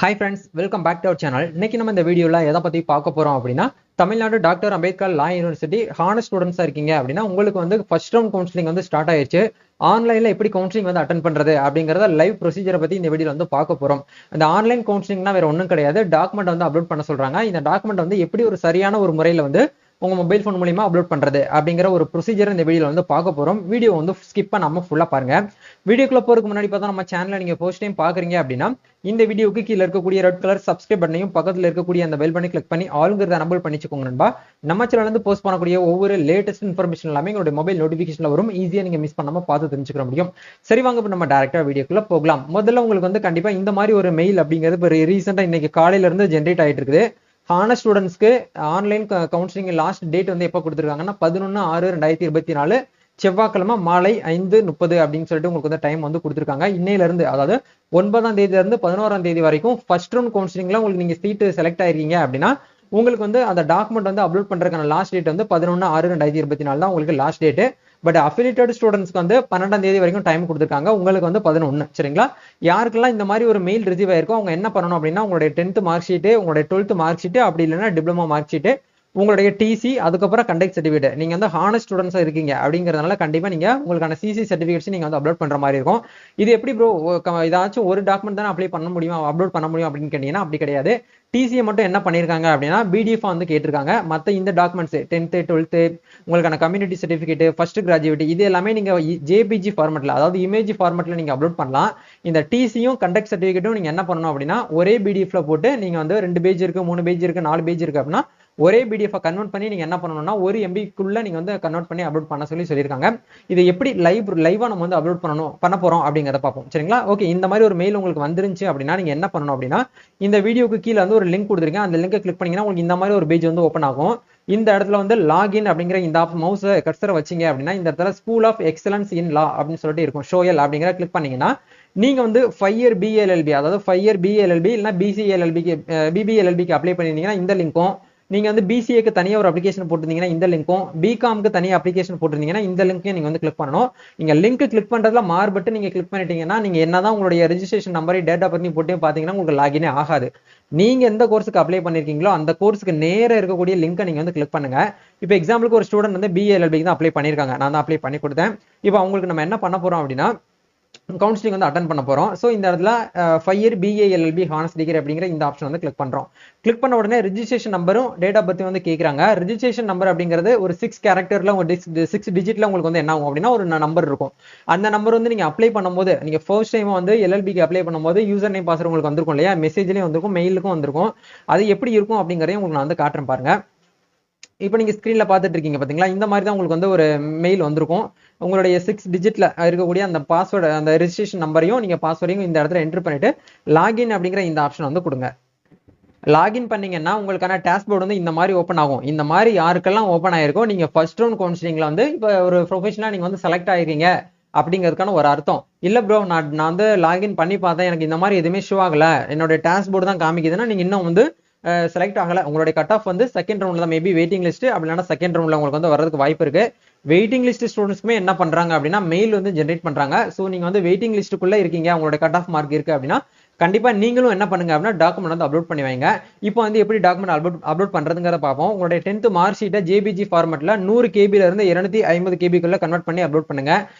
Hi friends, welcome back to our channel. இன்னைக்கு நம்ம இந்த வீடியோல எதை பத்தி பார்க்க போறோம் அப்படின்னா Tamil Nadu doctor Ambedkar law university honour ஸ்டூடெண்ட்ஸா இருக்கீங்க அப்படின்னா உங்களுக்கு வந்து ஃபர்ஸ்ட் ரவுண்ட் கவுன்சிலிங் வந்து ஸ்டார்ட் ஆயிருச்சு. ஆன்லைன்ல எப்படி கவுன்சிலிங் வந்து அட்டன் பண்றது அப்படிங்கறத லைவ் ப்ரொசீஜரை பத்தி இந்த வீடியோல வந்து பார்க்க போறோம். இந்த ஆன்லைன் கவுன்சிலிங்னா வேற ஒன்றும் கிடையாது, டாக்குமெண்ட் வந்து அப்லோட் பண்ண சொல்றாங்க. இந்த டாக்குமெண்ட் வந்து எப்படி ஒரு சரியான ஒரு முறையில வந்து உங்க மொபைல் ஃபோன் மூலமா அப்லோட் பண்றது அப்படிங்கிற ஒரு ப்ரொசீஜர் இந்த வீடியோல வந்து பார்க்க போறோம். வீடியோ வந்து ஸ்கிப் பண்ணாம ஃபுல்லா பாருங்க. வீடியோக்குள்ள போறதுக்கு முன்னாடி பார்த்தா நம்ம சேனலை நீங்க ஃபர்ஸ்ட் டைம் பாக்குறீங்க அப்படின்னா இந்த வீடியோக்கு கீழே இருக்கக்கூடிய ரெட் கலர் சப்ஸ்கிரைப் பட்டனையும் பக்கத்துல இருக்கக்கூடிய அந்த பெல் பண்ணி கிளிக் பண்ணி ஆளுங்கிறத எனபிள் பண்ணிச்சுக்கோங்க நண்பா. நம்ம சேனல்ல இருந்து போஸ்ட் பண்ணக்கூடிய ஒவ்வொரு லேட்டஸ்ட் இன்ஃபர்மேஷன் எல்லாமே உங்களுடைய மொபைல் நோட்டிபிகேஷன்ல வரும். ஈஸியா நீங்க மிஸ் பண்ணாம பார்த்து தெரிஞ்சுக்க முடியும். சரி வாங்க இப்ப நம்ம டைரக்டா வீடியோக்குள்ள போகலாம். முதல்ல உங்களுக்கு வந்து கண்டிப்பா இந்த மாதிரி ஒரு மெயில் அப்படிங்கிறது இப்போ ரீசெண்டா இன்னைக்கு காலையில இருந்து ஜென்ரேட் ஆயிட்டு இருக்குது. ஹானர் ஸ்டூடெண்ட்ஸ்க்கு ஆன்லைன் கவுன்சிலிங் லாஸ்ட் டேட் வந்து எப்போ கொடுத்துருக்காங்கன்னா 11/6/2024 செவ்வாய்க்கிழமை மாலை 5:30 அப்படின்னு சொல்லிட்டு உங்களுக்கு வந்து டைம் வந்து கொடுத்துருக்காங்க. இன்னையில இருந்து அதாவது 9ஆம் தேதியில இருந்து 11ஆம் தேதி வரைக்கும் ஃபர்ஸ்ட் ரவுண்ட் கவுன்சிலிங்ல உங்களுக்கு நீங்க சீட்டு செலக்ட் ஆயிருக்கீங்க அப்படின்னா உங்களுக்கு வந்து அந்த டாக்குமெண்ட் வந்து அப்லோட் பண்றதுக்கான லாஸ்ட் டேட் வந்து 11/6/2024 தான் உங்களுக்கு லாஸ்ட் டேட். பட் அஃபிலியேட்டட் ஸ்டூடெண்ட்ஸ்க்கு வந்து 12ஆம் தேதி வரைக்கும் டைம் கொடுத்துருக்காங்க. உங்களுக்கு வந்து 11. சரிங்களா? யாருக்கெல்லாம் இந்த மாதிரி ஒரு மெயில் ரிசீவ் ஆயிருக்கும் அவங்க என்ன பண்ணணும் அப்படின்னா உங்களுடைய 10th மார்க் ஷீட், உங்களுடைய 12th மார்க் ஷீட், அப்படி இல்லைன்னா டிப்ளமா மார்க் ஷீட், உங்களுடைய டிசி, அதுக்கப்புறம் கண்டக்ட் சர்டிஃபிகேட், நீங்க வந்து ஹானர் ஸ்டூடெண்ட்ஸா இருக்கீங்க அப்படிங்கறதுனால கண்டிப்பா நீங்க உங்களுக்கான சிசி சர்டிஃபிகேட்ஸ் நீங்க வந்து அப்லோட் பண்ற மாதிரி இருக்கும். இது எப்படி ப்ரோ ஏதாச்சும் ஒரு டாக்குமெண்ட் தானே அப்ளை பண்ண முடியும், அப்லோட் பண்ண முடியும் அப்படின்னு கேட்டீங்கன்னா அப்படி கிடையாது. டிசியை மட்டும் என்ன பண்ணிருக்காங்க அப்படின்னா பிடிஎஃப் வந்து கேட்டிருக்காங்க. மத்த இந்த டாக்குமெண்ட்ஸ் 10th 12th உங்களுக்கான கம்யூனிட்டி சர்டிஃபிகேட், ஃபர்ஸ்ட் கிராஜுவேட், இது எல்லாமே நீங்க ஜேபிஜி ஃபார்மேட்ல அதாவது இமேஜ் ஃபார்மேட்ல நீங்க அப்லோட் பண்ணலாம். இந்த டிசியும் கண்டக்ட் சர்டிஃபிகேட்டும் நீங்க என்ன பண்ணணும் அப்படின்னா ஒரே பிடிஎஃப்ல போட்டு நீங்க வந்து 2 பேஜ் இருக்கு, 3 பேஜ் இருக்கு, 4 பேஜ் இருக்கு அப்படின்னா ஒரே பிடிஎஃப் கன்வெர்ட் பண்ணி நீங்க என்ன பண்ணணும்னா ஒரு எம்பிக்குள்ள நீங்க வந்து கன்வெர்ட் பண்ணி அப்லோட் பண்ண சொல்லியிருக்காங்க. இது எப்படி லைவா நம்ம வந்து அப்லோட் பண்ண போறோம் அப்படிங்கறத பார்ப்போம். சரிங்களா? ஓகே, இந்த மாதிரி ஒரு மெயில் உங்களுக்கு வந்துருந்துச்சு அப்படின்னா நீங்க என்ன பண்ணணும் அப்படின்னா இந்த வீடியோக்கு கீழே வந்து ஒரு லிங்க் கொடுத்துருக்கேன். அந்த லிங்கை கிளிக் பண்ணீங்கன்னா உங்களுக்கு இந்த மாதிரி ஒரு பேஜ் வந்து ஓப்பன் ஆகும். இந்த இடத்துல வந்து லாகின் அப்படிங்கிற இந்த மவுஸ் கர்சரை வச்சீங்க அப்படின்னா இந்த இடத்துல ஸ்கூல் ஆஃப் எக்ஸலன்ஸ் இன் லா அப்படின்னு சொல்லிட்டு இருக்கும். ஷோயல் அப்படிங்கிற கிளிக் பண்ணீங்கன்னா நீங்க வந்து 5 இயர் பிஎல்எல்பி அதாவது 5 இயர் பிஎல்எல்பி இல்லைன்னா பிபிஎல்எல்பிக்கு அப்ளை பண்ணிருந்தீங்கன்னா இந்த லிங்க்கும், நீங்க வந்து பிசிஏக்கு தனியா ஒரு அப்ளிகேஷன் போட்டிருந்தீங்கன்னா இந்த லிங்க்கும், பிகாம்க்கு தனியா அப்ளிகேஷன் போட்டிருந்தீங்கன்னா இந்த லிங்க்கையும் நீங்க வந்து கிளிக் பண்ணணும். நீங்க லிங்க் கிளிக் பண்றதுல மார்பட்டு நீங்க கிளிக் பண்ணிட்டீங்கன்னா நீங்க என்னதான் உங்களுடைய ரெஜிஸ்ட்ரேஷன் நம்பரை டேட்டா பத்தி போட்டு பாத்தீங்கன்னா உங்களுக்கு லாகினே ஆகாது. நீங்க எந்த கோர்ஸுக்கு அப்ளை பண்ணிருக்கீங்களோ அந்த கோர்ஸுக்கு நேர இருக்கக்கூடிய லிங்கை நீங்க வந்து கிளிக் பண்ணுங்க. இப்போ எக்ஸாம்பிளுக்கு ஒரு ஸ்டூடெண்ட் வந்து பிஎல்எல்பிக்கு தான் அப்ளை பண்ணிருக்காங்க, நான் தான் அப்ளை பண்ணி கொடுத்தேன். இப்போ அவங்களுக்கு நம்ம என்ன பண்ண போறோம் அப்படின்னா கவுன்சிலிங் வந்து அட்டன் பண்ண போறோம். ஸோ இந்த இடத்துல 5 இயர் பிஏஎல்எல்பி ஹானர்ஸ் டிகிரி அப்படிங்கிற இந்த ஆப்ஷன் வந்து கிளிக் பண்றோம். கிளிக் பண்ண உடனே ரெஜிஸ்ட்ரேஷன் நம்பரும் டேட் ஆஃப் பர்த் வந்து கேட்கறாங்க. ரெஜிஸ்ட்ரேஷன் நம்பர் அப்படிங்கிறது ஒரு 6 கேரக்டர்ல உங்க 6 டிஜிட்ல உங்களுக்கு வந்து என்ன ஆகும் அப்படின்னா ஒரு நம்பர் இருக்கும். அந்த நம்பர் வந்து நீங்க அப்ளை பண்ணும்போது நீங்க ஃபர்ஸ்ட் டைம் வந்து எல்எல்பிக்கு அப்ளை பண்ணும்போது யூசர் நேம் பாஸ்வேர்ட் உங்களுக்கு வந்திருக்கும் இல்லையா, மெசேஜ்லயும் வந்திருக்கும், மெயிலுக்கும் வந்திருக்கும். அது எப்படி இருக்கும் அப்படிங்கறதையும் உங்களுக்கு நான் வந்து காட்டுறேன் பாருங்க. இப்போ நீங்க ஸ்கிரீன்ல பாத்துட்டு இருக்கீங்க பாத்தீங்களா, இந்த மாதிரி தான் உங்களுக்கு வந்து ஒரு மெயில் வந்திருக்கும். உங்களுடைய 6 டிஜிட்ல இருக்கக்கூடிய அந்த பாஸ்வேர்டு, அந்த ரெஜிஸ்ட்ரேஷன் நம்பரையும் நீங்க பாஸ்வேர்டையும் இந்த இடத்துல என்டர் பண்ணிட்டு லாகின் அப்படிங்கிற இந்த ஆப்ஷன் வந்து கொடுங்க. லாகின் பண்ணீங்கன்னா உங்களுக்கான டாஸ்க்போர்டு வந்து இந்த மாதிரி ஓப்பன் ஆகும். இந்த மாதிரி யாருக்கெல்லாம் ஓப்பன் ஆயிருக்கோ நீங்க ஃபர்ஸ்ட் ரவுண்ட் கவுன்சிலிங்ல வந்து இப்போ ஒரு ப்ரொஃபஷனலா நீங்க வந்து செலக்ட் ஆயிருக்கீங்க அப்படிங்கிறதுக்கான ஒரு அர்த்தம். இல்ல ப்ரோ நான் வந்து லாகின் பண்ணி பார்த்தேன், எனக்கு இந்த மாதிரி எதுவுமே ஷோ ஆகல, என்னோட டாஸ்க்போர்டு தான் காமிக்குதுன்னா நீங்க இன்னும் வந்து செலக்ட் ஆகல. உங்களுடைய கட் ஆஃப் வந்து செகண்ட் ரவுண்ட்ல தான், மேபி வெயிட்டிங் லிஸ்ட் அப்படி இல்லைன்னா செகண்ட் ரவுண்ட்ல உங்களுக்கு வந்து வரதுக்கு வாய்ப்பு இருக்கு. வெயிட்டிங் லிஸ்ட் ஸ்டூடெண்ட்ஸ்க்குமே என்ன பண்றாங்க அப்படின்னா மெயில் வந்து ஜென்ரேட் பண்றாங்க. ஸோ நீங்க வந்து வெயிட்டிங் லிஸ்ட்டுக்குள்ள இருக்கீங்க, உங்களோட கட் ஆஃப் மார்க் இருக்கு அப்படின்னா கண்டிப்பா நீங்களும் என்ன பண்ணுங்க அப்படின்னா டாக்குமெண்ட் வந்து அப்லோட் பண்ணி வைங்க. இப்போ வந்து எப்படி டாக்குமெண்ட் அப்லோட் பண்றதுங்கிறத பார்ப்போம். உங்களுடைய 10th மார்க் ஷீட்டை ஜேபிஜி ஃபார்மேட்ல 100 கேபில இருந்து 250 கேபிக்குள்ள கன்வெர்ட் பண்ணி அப்லோட் பண்ணுங்க.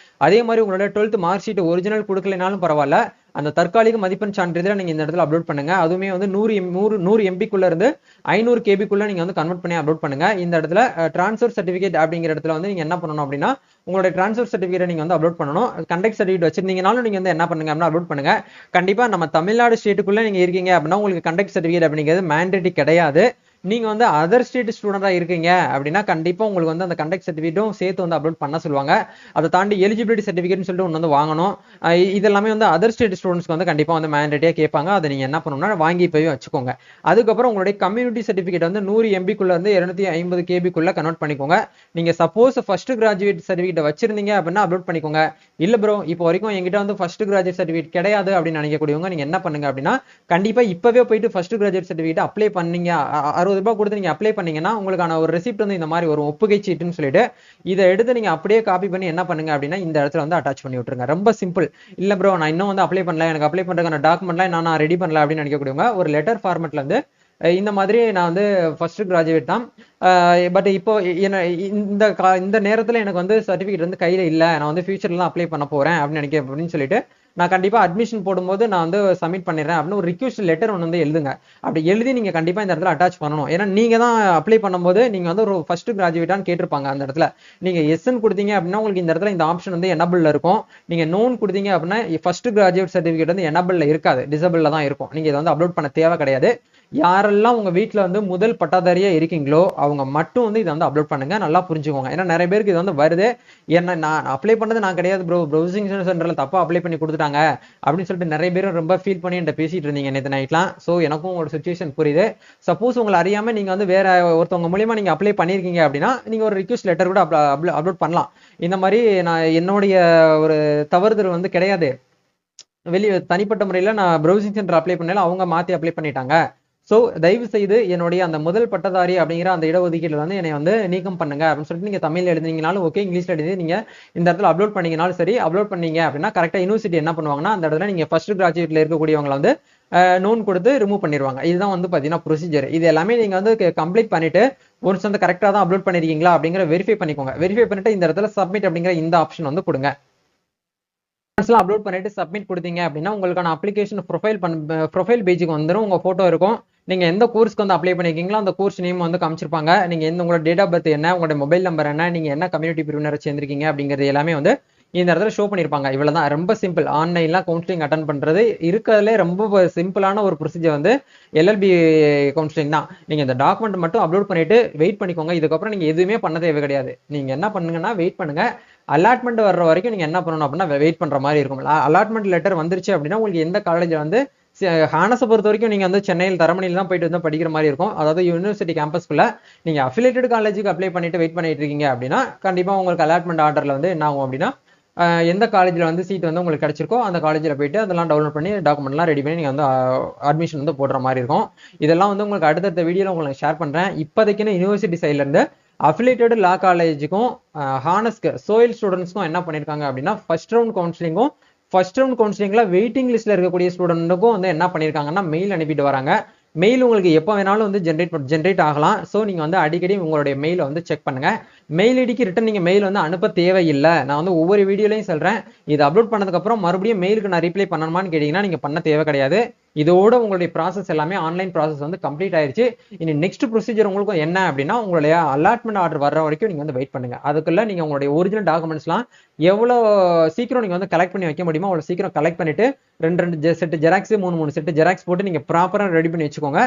அதே மாதிரி உங்களோட 12th மார்க் ஷீட் ஒரிஜினல் கொடுக்கலனாலும் பரவாயில்ல, அந்த தற்காலிக மதிப்பெண் சான்றிதழை நீங்க இந்த இடத்துல அப்லோட் பண்ணுங்க. அதுவுமே வந்து 100 எம்பிக்குள்ள இருந்து 500 கேபிக்குள்ள நீங்க வந்து கன்வெர்ட் பண்ணி அப்லோட் பண்ணுங்க. இந்த இடத்துல டிரான்ஸ்ஃபர் சர்டிஃபிகேட் அப்படிங்கிற இடத்துல வந்து நீங்க என்ன பண்ணணும் அப்படின்னா உங்களுடைய டிரான்ஸ்ஃபர் சர்டிஃபிகேட் நீங்க வந்து அப்லோட் பண்ணணும். கண்டக்ட் சர்டிஃபிகேட் வச்சிருந்தீங்கனாலும் நீங்க வந்து என்ன பண்ணுங்க அப்படின்னா அப்லோட் பண்ணுங்க. கண்டிப்பா நம்ம தமிழ்நாடு ஸ்டேட்டுக்குள்ள நீங்க இருக்கீங்க அப்படின்னா உங்களுக்கு கண்டக்ட் சர்டிஃபிகேட் அப்படிங்கிறது மேண்டேட்டரி கிடையாது. நீங்க வந்து அதர் ஸ்டேட் ஸ்டூடெண்டா இருக்கீங்க அப்படின்னா கண்டிப்பா உங்களுக்கு வந்து அந்த கண்டக்ட் சர்டிஃபிகேட்டும் சேர்த்து வந்து அப்லோட் பண்ண சொல்லுவாங்க. அதை தாண்டி எலிஜிபிலிட்டி சர்டிஃபிகேட்னு சொல்லிட்டு ஒன்று வந்து வாங்கணும். இது எல்லாமே வந்து அதர் ஸ்டேட் ஸ்டூடெண்ட்ஸ்க்கு வந்து கண்டிப்பா வந்து மேண்டேட்டரியா கேட்பாங்க. அதை நீங்க என்ன பண்ணணும்னா வாங்கி போய் வச்சுக்கோங்க. அதுக்கப்புறம் உங்களுடைய கம்யூனிட்டி சர்டிஃபிகேட் வந்து 100 எம்பிக்குள்ள இருந்து 250 கேபிக்குள்ள கன்வெர்ட் பண்ணிக்கோங்க. நீங்க சப்போஸ் ஃபர்ஸ்ட் கிராஜுவேட் சர்டிஃபிகேட் வச்சிருந்தீங்க அப்படின்னா அப்லோட் பண்ணிக்கோங்க. இல்ல ப்ரோ இப்போ வரைக்கும் என்கிட்ட வந்து ஃபர்ஸ்ட் கிராஜுவேட் சர்டிஃபிகேட் கிடையாது அப்படின்னு நினைக்கக்கூடியவங்க நீங்க என்ன பண்ணுங்க அப்படின்னா கண்டிப்பா இப்பவே போயிட்டு ஃபர்ஸ்ட் கிராஜுவேட் சர்டிஃபிகேட் அப்ளை பண்ணீங்க ரூபாய் கொடுத்து நீங்க அப்ளை பண்ணீங்கன்னா உங்களுக்கான ஒரு ரெசிப்ட் வந்து இந்த மாதிரி ஒரு ஒப்புகை சீட்டுன்னு சொல்லிட்டு இதை எடுத்து நீங்க அப்படியே காப்பி பண்ணி என்ன பண்ணுங்க அப்படின்னா இந்த இடத்துல வந்து அட்டாச் பண்ணி விட்டுருங்க. ரொம்ப சிம்பிள். இல்ல ப்ரோ நான் இன்னும் வந்து அப்ளை பண்ணல, எனக்கு அப்ளை பண்றதுக்கான டாக்குமெண்ட்லாம் நான் ரெடி பண்ணல அப்படின்னு நினைக்கக்கூடியவங்க ஒரு லெட்டர் ஃபார்மேட்ல வந்து இந்த மாதிரி நான் வந்து ஃபர்ஸ்ட் கிராஜுவேட் தான், பட் இப்போ இந்த நேரத்தில் எனக்கு வந்து சர்டிஃபிகேட் வந்து கையில் இல்லை, நான் வந்து ஃபியூச்சர்லாம் அப்ளை பண்ண போறேன் அப்படின்னு சொல்லிட்டு நான் கண்டிப்பா அட்மிஷன் போடும்போது நான் வந்து சப்மிட் பண்ணிடுறேன் அப்படின்னு ஒரு ரிக்வெஸ்ட் லெட்டர் ஒன்று வந்து எழுதுங்க. அப்படி எழுதி நீங்க கண்டிப்பா இந்த இடத்துல அட்டாச் பண்ணணும். ஏன்னா நீங்க தான் அப்ளை பண்ணும்போது நீங்க வந்து ஒரு ஃபர்ஸ்ட் கிராஜுவேட்டான்னு கேட்டிருப்பாங்க. அந்த இடத்துல நீங்க எஸ்ன்னு கொடுத்தீங்க அப்படின்னா உங்களுக்கு இந்த இடத்துல இந்த ஆப்ஷன் வந்து எனபிள்ல இருக்கும். நீங்க நோன் கொடுத்தீங்க அப்படின்னா ஃபர்ஸ்ட் கிராஜுவேட் சர்டிஃபிகேட் வந்து எனபிள்ல இருக்காது, டிசபிள்ல தான் இருக்கும். நீங்க இதை வந்து அப்லோட் பண்ண தேவை கிடையாது. யாரெல்லாம் உங்க வீட்டுல வந்து முதல் பட்டாதாரியா இருக்கீங்களோ அவங்க மட்டும் வந்து இதை வந்து அப்லோட் பண்ணுங்க. நல்லா புரிஞ்சுக்கோங்க. ஏன்னா நிறைய பேருக்கு இது வந்து வருது, என்ன நான் அப்ளை பண்ணது நான் கிடையாது ப்ரோ, ப்ரௌசிங் சென்டர்ல தப்பா அப்ளை பண்ணி கொடுத்துட்டாங்க அப்படின்னு சொல்லிட்டு நிறைய பேரும் ரொம்ப ஃபீல் பண்ணி என்கிட்ட பேசிட்டு இருந்தீங்க நேற்று நைட்லாம். ஸோ எனக்கும் ஒரு சுச்சுவேஷன் புரியுது. சப்போஸ் உங்களை அறியாம நீங்க வந்து வேற ஒருத்தவங்க மூலியமா நீங்க அப்ளை பண்ணிருக்கீங்க அப்படின்னா நீங்க ஒரு ரிக்வெஸ்ட் லெட்டர் கூட அப்லோட் பண்ணலாம். இந்த மாதிரி நான் என்னுடைய ஒரு தவறுதல் வந்து கிடையாது. தனிப்பட்ட முறையில் நான் ப்ரௌசிங் சென்டர் அப்ளை பண்ணல, அவங்க மாத்தி அப்ளை பண்ணிட்டாங்க. ஸோ தயவு செய்து என்னுடைய அந்த முதல் பட்டதாரி அப்படிங்கிற அந்த இடஒதுக்கீடுல வந்து என்னை வந்து நீக்கம் பண்ணுங்க அப்படின்னு சொல்லிட்டு நீங்க தமிழ்ல எழுதினீங்கனாலும் ஓகே, இங்கிலீஷ்ல எழுதி நீங்க இந்த இடத்துல அப்லோட் பண்ணீங்கனாலும் சரி. அப்லோட் பண்ணீங்க அப்படின்னா கரெக்டா யூனிவர்சிட்டி என்ன பண்ணுவாங்கன்னா அந்த இடத்துல நீங்க ஃபர்ஸ்ட் கிராஜுவேட்ல இருக்கக்கூடியவங்களை வந்து நோன் கொடுத்து ரிமூவ் பண்ணிடுவாங்க. இதுதான் வந்து பாத்தீங்கன்னா ப்ரொசீஜர். இது எல்லாமே நீங்க வந்து கம்ப்ளீட் பண்ணிட்டு ஒன்ஸ் வந்து கரெக்டா தான் அப்லோட் பண்ணிருக்கீங்களா அப்படிங்கிற வெரிஃபை பண்ணிக்கோங்க. வெரிஃபை பண்ணிட்டு இந்த இடத்துல சப்மிட் அப்படிங்கிற இந்த ஆப்ஷன் வந்து கொடுங்க. அப்லோட் பண்ணிட்டு சப்மிட் கொடுத்தீங்க அப்படின்னா உங்களுக்கான அப்ளிகேஷன் ப்ரொஃபைல் பேஜுக்கு வந்துடும். உங்க போட்டோ இருக்கும். நீங்க எந்த கோர்ஸ்க்கு வந்து அப்ளை பண்ணிருக்கீங்களோ அந்த கோர்ஸ் நேம் வந்து காமிச்சிருப்பாங்க. நீங்க உங்களோட டேட் ஆஃப் பர்த் என்ன, உங்களோட மொபைல் நம்பர் என்ன, நீங்க என்ன கம்யூனிட்டி பிரிவினரை சேர்ந்திருக்கீங்க அப்படிங்கிறது எல்லாமே வந்து இந்த இடத்துல ஷோ பண்ணிருப்பாங்க. இவ்வளவுதான், ரொம்ப சிம்பிள். ஆன்லைன்ல கவுன்சிலிங் அட்டன் பண்றது இருக்கிறதுலே ரொம்ப சிம்பிளான ஒரு ப்ரொசீஜர் வந்து எல்எல்பி கவுன்சிலிங் தான். நீங்க இந்த டாக்குமெண்ட் மட்டும் அப்லோட் பண்ணிட்டு வெயிட் பண்ணிக்கோங்க. இதுக்கப்புறம் நீங்க எதுவுமே பண்ண தேவை கிடையாது. நீங்க என்ன பண்ணுங்கன்னா வெயிட் பண்ணுங்க. அலாட்மெண்ட் வர்ற வரைக்கும் நீங்க என்ன பண்ணணும் அப்படின்னா வெயிட் பண்ற மாதிரி இருக்கும். அலாட்மெண்ட் லெட்டர் வந்துருச்சு அப்படின்னா உங்களுக்கு எந்த காலேஜ்ல வந்து ஹானஸை பொறுத்த வரைக்கும் நீங்க வந்து சென்னையில் தரமணியில் தான் போயிட்டு வந்து படிக்கிற மாதிரி இருக்கும். அதாவது யூனிவர்சிட்டி கேம்பஸ்குள்ள நீங்க அஃபிலியேட்டட் காலேஜுக்கு அப்ளை பண்ணிட்டு வெயிட் பண்ணிட்டு இருக்கீங்க அப்படின்னா கண்டிப்பா உங்களுக்கு அலாட்மெண்ட் ஆர்டர்ல வந்து என்ன ஆகும் அப்படின்னா எந்த காலேஜ்ல வந்து சீட் வந்து உங்களுக்கு கிடைச்சிருக்கோ அந்த காலேஜ்ல போயிட்டு அதெல்லாம் டவுன்லோட் பண்ணி டாக்குமெண்ட்லாம் ரெடி பண்ணி நீங்க வந்து அட்மிஷன் வந்து போடுற மாதிரி இருக்கும். இதெல்லாம் வந்து உங்களுக்கு அடுத்தடுத்த வீடியோல உங்களுக்கு ஷேர் பண்றேன். இப்போதைக்குன்னு யூனிவர்சிட்டி சைட்ல இருந்து அஃபிலியேட்டட் லா காலேஜுக்கும் ஹானஸ்க்கு சோயில் ஸ்டூடெண்ட்ஸ்க்கும் என்ன பண்ணிருக்காங்க அப்படின்னா ஃபர்ஸ்ட் ரவுண்ட் கவுன்சிலிங்ல வெயிட்டிங் லிஸ்ட்ல இருக்கக்கூடிய ஸ்டூடெண்ட்டுக்கும் வந்து என்ன பண்ணிருக்காங்கன்னா மெயில் அனுப்பிட்டு வராங்க. மெயில் உங்களுக்கு எப்போ வேணாலும் வந்து ஜென்ரேட் ஆகலாம். ஸோ நீங்க வந்து அடிக்கடி உங்களுடைய மெயிலை வந்து செக் பண்ணுங்க. மெயில் ஐடிக்கு ரிட்டன் நீங்க மெயில் வந்து அனுப்ப தேவையில்லை. நான் வந்து ஒவ்வொரு வீடியோலையும் சொல்றேன். இது அப்லோட் பண்ணதுக்கு அப்புறம் மறுபடியும் மெயிலுக்கு நான் ரிப்ளை பண்ணணுமான்னு கேட்டீங்கன்னா நீங்க பண்ண தேவை கிடையாது. இதோட உங்களுடைய ப்ராசஸ் எல்லாமே ஆன்லைன் ப்ராசஸ் வந்து கம்ப்ளீட் ஆயிருச்சு. இனி நெக்ஸ்ட் ப்ரொசீஜர் உங்களுக்கு என்ன அப்படின்னா உங்களுடைய அலாட்மெண்ட் ஆர்டர் வர்ற வரைக்கும் நீங்க வந்து வெயிட் பண்ணுங்க. அதுக்குள்ள நீங்க உங்களுடைய ஒரிஜினல் டாக்குமெண்ட்ஸ்லாம் எவ்வளவு சீக்கிரம் நீங்க வந்து கலெக்ட் பண்ணி வைக்க முடியுமோ அவ்வளவு சீக்கிரம் கலெக்ட் பண்ணிட்டு ரெண்டு செட் ஜெராக்ஸ் 3 செட் ஜெராக்ஸ் போட்டு நீங்க ப்ராப்பரா ரெடி பண்ணி வச்சுக்கோங்க.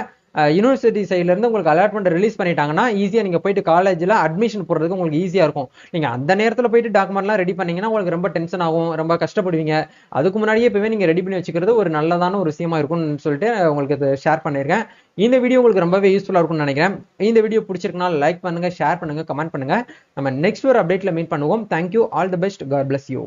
யூனிவர்சிட்டி சைட்ல இருந்து உங்களுக்கு அலாட்மெண்ட் ரிலீஸ் பண்ணிட்டாங்கன்னா ஈஸியா நீங்க போயிட்டு காலேஜ்ல அட்மிஷன் போடுறதுக்கு உங்களுக்கு ஈஸியா இருக்கும். நீங்க அந்த நேரத்துல போயிட்டு டாக்குமெண்ட்லாம் ரெடி பண்ணீங்கன்னா உங்களுக்கு ரொம்ப டென்ஷன் ஆகும், ரொம்ப கஷ்டப்படுவீங்க. அதுக்கு முன்னாடியே இப்பவே நீங்க ரெடி பண்ணி வச்சுக்கிறது ஒரு நல்லதான ஒரு விஷயமா இருக்கும்னு சொல்லிட்டு உங்களுக்கு ஷேர் பண்ணிருக்கேன். இந்த வீடியோ உங்களுக்கு ரொம்பவே யூஸ்ஃபுல்லா இருக்கும்னு நினைக்கிறேன். இந்த வீடியோ பிடிச்சிருக்குன்னா லைக் பண்ணுங்க, ஷேர் பண்ணுங்க, கமெண்ட் பண்ணுங்க. நம்ம நெக்ஸ்ட் ஒரு அப்டேட்ல மீட் பண்ணுவோம். Thank you, all the best, God bless you.